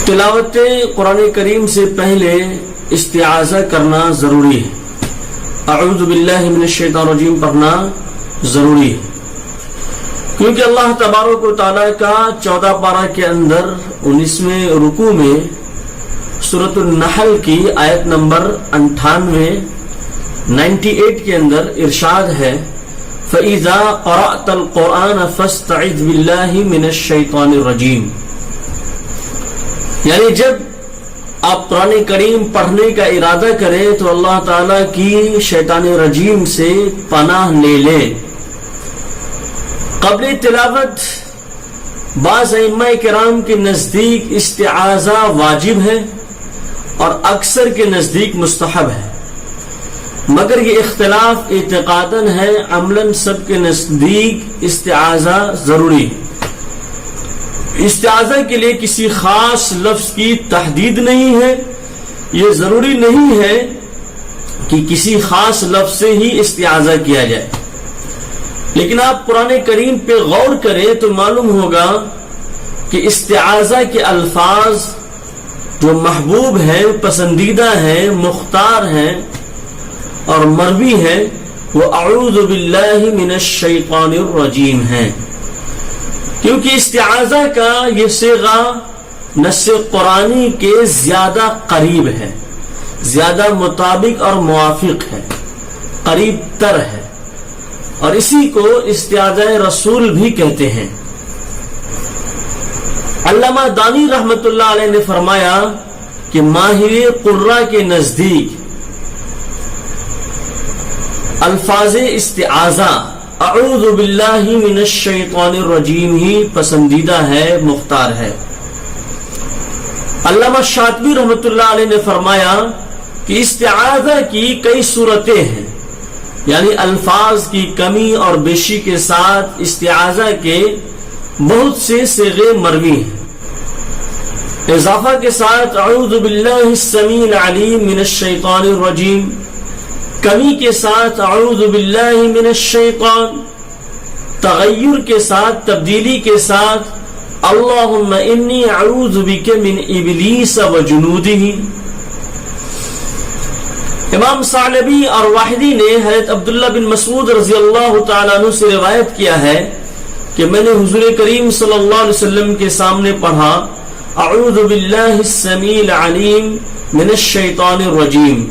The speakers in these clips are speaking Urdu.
تلاوت قرآن کریم سے پہلے استعاذہ کرنا ضروری ہے. اعوذ باللہ من الشیطان الرجیم پڑھنا ضروری ہے، کیونکہ اللہ تبارک و تعالیٰ کا 14 پارہ کے اندر 19ویں رکوع میں سورۃ النحل کی آیت نمبر 98 کے اندر ارشاد ہے فَإِذَا قَرَأْتَ الْقُرْآنَ فَاسْتَعِذْ بِاللَّهِ مِنَ الشَّيْطَانِ الرَّجِيمِ، یعنی جب آپ قرآن کریم پڑھنے کا ارادہ کریں تو اللہ تعالیٰ کی شیطان رجیم سے پناہ لے لیں. قبل تلاوت بعض ائمہ کرام کے نزدیک استعاذہ واجب ہے اور اکثر کے نزدیک مستحب ہے، مگر یہ اختلاف اعتقاداً ہے، عملاً سب کے نزدیک استعاذہ ضروری ہے. استعاذہ کے لیے کسی خاص لفظ کی تحدید نہیں ہے، یہ ضروری نہیں ہے کہ کسی خاص لفظ سے ہی استعاذہ کیا جائے، لیکن آپ قرآن کریم پہ غور کریں تو معلوم ہوگا کہ استعاذہ کے الفاظ جو محبوب ہیں، پسندیدہ ہیں، مختار ہیں اور مروی ہیں، وہ اعوذ باللہ من الشیطان الرجیم ہیں، کیونکہ استعاذہ کا یہ صیغہ نص قرآنی کے زیادہ قریب ہے، زیادہ مطابق اور موافق ہے، قریب تر ہے، اور اسی کو استعاذہ رسول بھی کہتے ہیں. علامہ دانی رحمت اللہ علیہ نے فرمایا کہ ماہر قرہ کے نزدیک الفاظ استعاذہ اعوذ باللہ من الشیطان الرجیم ہی پسندیدہ ہے، مختار ہے. علامہ شاطبی رحمت اللہ علیہ نے فرمایا کہ استعاذہ کی کئی صورتیں ہیں، یعنی الفاظ کی کمی اور بیشی کے ساتھ استعاذہ کے بہت سے صیغے مروی ہیں. اضافہ کے ساتھ اعوذ باللہ السمیع العلیم من الشیطان الرجیم، کمی کے ساتھ اعوذ باللہ من الشیطان، تغیر کے ساتھ، تبدیلی کے ساتھ اللہم انی اعوذ بک من ابلیس و جنودہ. امام ثعلبی اور واحدی نے حضرت عبداللہ بن مسعود رضی اللہ تعالیٰ عنہ سے روایت کیا ہے کہ میں نے حضور کریم صلی اللہ علیہ وسلم کے سامنے پڑھا اعوذ باللہ السمیع العلیم من الشیطان الرجیم،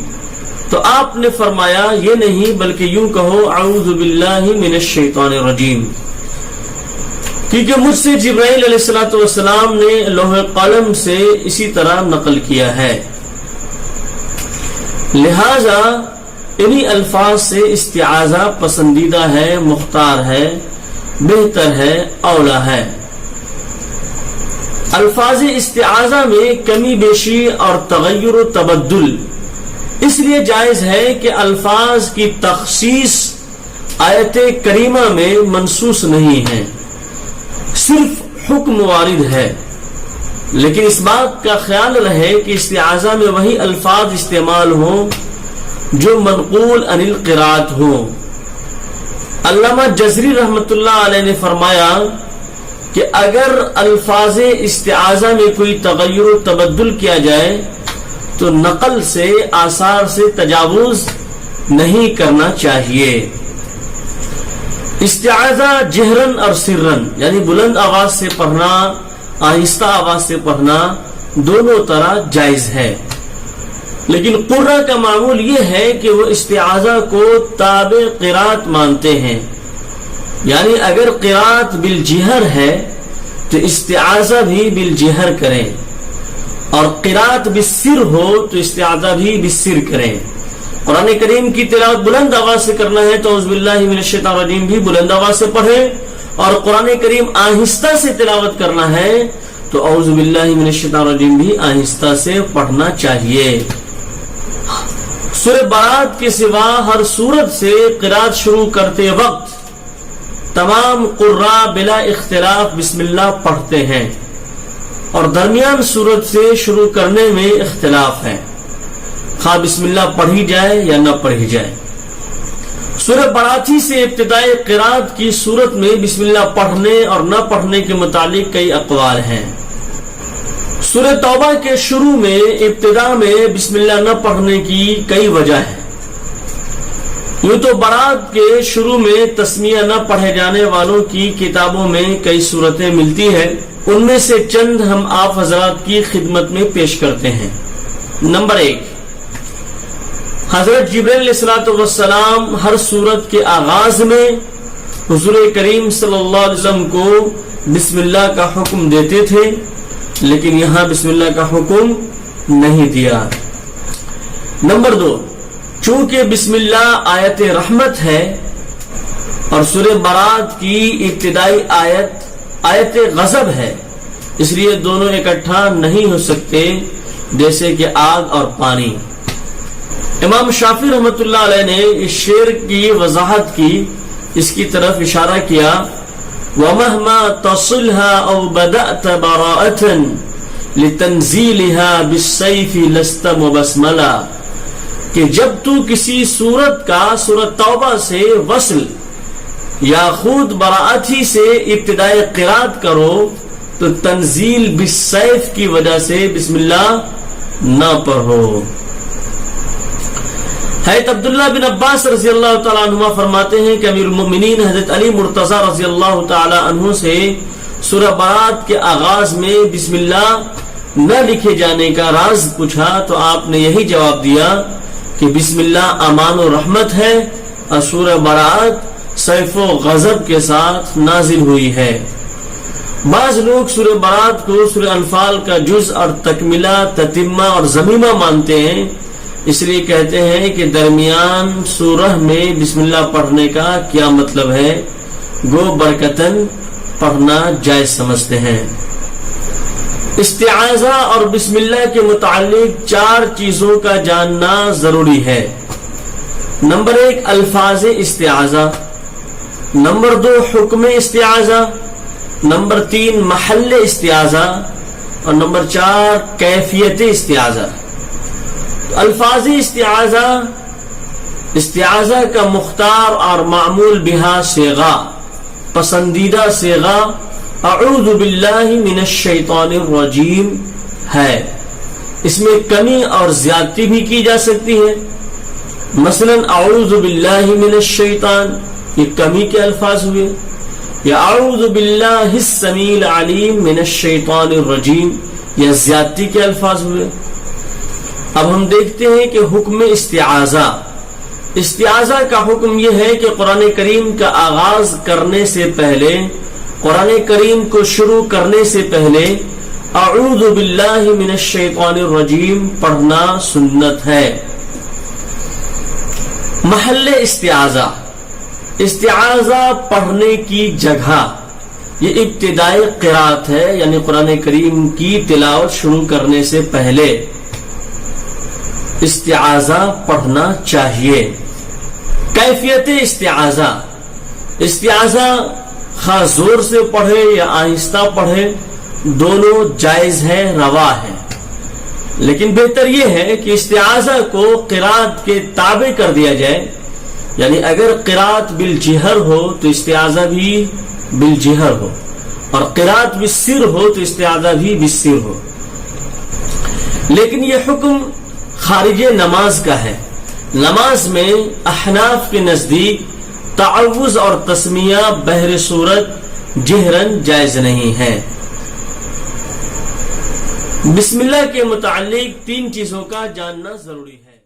تو آپ نے فرمایا یہ نہیں بلکہ یوں کہو اعوذ باللہ من الشیطان الرجیم، کیونکہ مجھ سے جبرائیل علیہ السلام نے لوح قلم سے اسی طرح نقل کیا ہے. لہذا انہی الفاظ سے استعاذہ پسندیدہ ہے، مختار ہے، بہتر ہے، اولا ہے. الفاظ استعاذہ میں کمی بیشی اور تغیر و تبدل اس لیے جائز ہے کہ الفاظ کی تخصیص آیت کریمہ میں منصوص نہیں ہے، صرف حکم وارد ہے، لیکن اس بات کا خیال رہے کہ استعاذہ میں وہی الفاظ استعمال ہوں جو منقول عن القراءت ہوں. علامہ جزری رحمت اللہ علیہ نے فرمایا کہ اگر الفاظ استعاذہ میں کوئی تغیر و تبدل کیا جائے تو نقل سے، آثار سے تجاوز نہیں کرنا چاہیے. استعاذہ جہرن اور سرن، یعنی بلند آواز سے پڑھنا، آہستہ آواز سے پڑھنا، دونوں طرح جائز ہے، لیکن قرہ کا معمول یہ ہے کہ وہ استعاذہ کو تابع قرات مانتے ہیں، یعنی اگر قرات بالجہر ہے تو استعاذہ بھی بالجہر کریں، اور قرات بالسر ہو تو استعاذہ بھی بالسر کریں. قرآن کریم کی تلاوت بلند آواز سے کرنا ہے تو اعوذ باللہ من الشیطان الرجیم بھی بلند آواز سے پڑھیں، اور قرآن کریم آہستہ سے تلاوت کرنا ہے تو اعوذ باللہ من الشیطان الرجیم بھی آہستہ سے پڑھنا چاہیے. سورہ برات کے سوا ہر سورت سے قرات شروع کرتے وقت تمام قراء بلا اختلاف بسم اللہ پڑھتے ہیں، اور درمیان سورت سے شروع کرنے میں اختلاف ہے، خواہ بسم اللہ پڑھی جائے یا نہ پڑھی جائے. سورہ براتی سے ابتدائی قرات کی صورت میں بسم اللہ پڑھنے اور نہ پڑھنے کے متعلق کئی اقوال ہیں. سورہ توبہ کے شروع میں ابتدا میں بسم اللہ نہ پڑھنے کی کئی وجہ ہے. یوں تو برات کے شروع میں تسمیہ نہ پڑھے جانے والوں کی کتابوں میں کئی صورتیں ملتی ہیں. ان میں سے چند ہم آپ حضرات کی خدمت میں پیش کرتے ہیں. نمبر 1، حضرت جبرائیل علیہ الصلوۃ والسلام ہر سورت کے آغاز میں حضور کریم صلی اللہ علیہ وسلم کو بسم اللہ کا حکم دیتے تھے، لیکن یہاں بسم اللہ کا حکم نہیں دیا. نمبر 2، چونکہ بسم اللہ آیت رحمت ہے اور سورہ برات کی ابتدائی آیت غضب ہے، اس لیے دونوں اکٹھا نہیں ہو سکتے جیسے کہ آگ اور پانی. امام شافعی رحمۃ اللہ علیہ نے اس شعر کی وضاحت کی، اس کی طرف اشارہ کیا، وَمَهْمَا تَصِلْهَا أَوْ بَدَأْتَ بَرَاءَةً لِتَنزِيلِهَا بِالسَّيْفِ لَسْتَ مُبَسْمَلًا، کہ جب تو کسی سورت کا سورت توبہ سے وصل یا خود براءت ہی سے ابتدائی قرات کرو تو تنزیل بالسیف کی وجہ سے بسم اللہ نہ پڑھو. حضرت عبداللہ بن عباس رضی اللہ تعالیٰ عنہ فرماتے ہیں کہ امیر المؤمنین حضرت علی مرتضی رضی اللہ تعالیٰ عنہ سے سورہ برات کے آغاز میں بسم اللہ نہ لکھے جانے کا راز پوچھا تو آپ نے یہی جواب دیا کہ بسم اللہ امان و رحمت ہے اور سورہ برات سیف و غضب کے ساتھ نازل ہوئی ہے. بعض لوگ سورہ برات کو سورہ انفال کا جز اور تکملہ، تتمہ اور ضمیمہ مانتے ہیں، اس لیے کہتے ہیں کہ درمیان سورہ میں بسم اللہ پڑھنے کا کیا مطلب ہے، گو برکتن پڑھنا جائز سمجھتے ہیں. استعاذہ اور بسم اللہ کے متعلق 4 چیزوں کا جاننا ضروری ہے. نمبر 1، الفاظ استعاذہ. نمبر 2، حکم استعاذہ. نمبر 3، محل استعاذہ. اور نمبر 4، کیفیت استعاذہ. الفاظ استعاذہ کا مختار اور معمول بہا صیغہ، پسندیدہ صیغہ اعوذ باللہ من الشیطان الرجیم ہے. اس میں کمی اور زیادتی بھی کی جا سکتی ہے. مثلا اعوذ باللہ من الشیطان، یہ کمی کے الفاظ ہوئے، یا اعوذ باللہ السمیع العلیم من الشیطان الرجیم، یہ زیادتی کے الفاظ ہوئے. اب ہم دیکھتے ہیں کہ حکم استعاذہ کا حکم یہ ہے کہ قرآن کریم کا آغاز کرنے سے پہلے، قرآن کریم کو شروع کرنے سے پہلے اعوذ باللہ من الشیطان الرجیم پڑھنا سنت ہے. محل استعاذہ پڑھنے کی جگہ، یہ ابتدائی قرات ہے، یعنی قرآن کریم کی تلاوت شروع کرنے سے پہلے استعاذہ پڑھنا چاہیے. کیفیت استعاذہ خواہ زور سے پڑھے یا آہستہ پڑھے، دونوں جائز ہے، روا ہے. لیکن بہتر یہ ہے کہ استعاذہ کو قرات کے تابع کر دیا جائے، یعنی اگر قرات بالجہر ہو تو استعاذہ بھی بالجہر ہو، اور قرات بالسر ہو تو استعاذہ بھی بالسر ہو. لیکن یہ حکم خارج نماز کا ہے. نماز میں احناف کے نزدیک تعوذ اور تسمیہ بہر صورت جہرن جائز نہیں ہے. بسم اللہ کے متعلق 3 چیزوں کا جاننا ضروری ہے.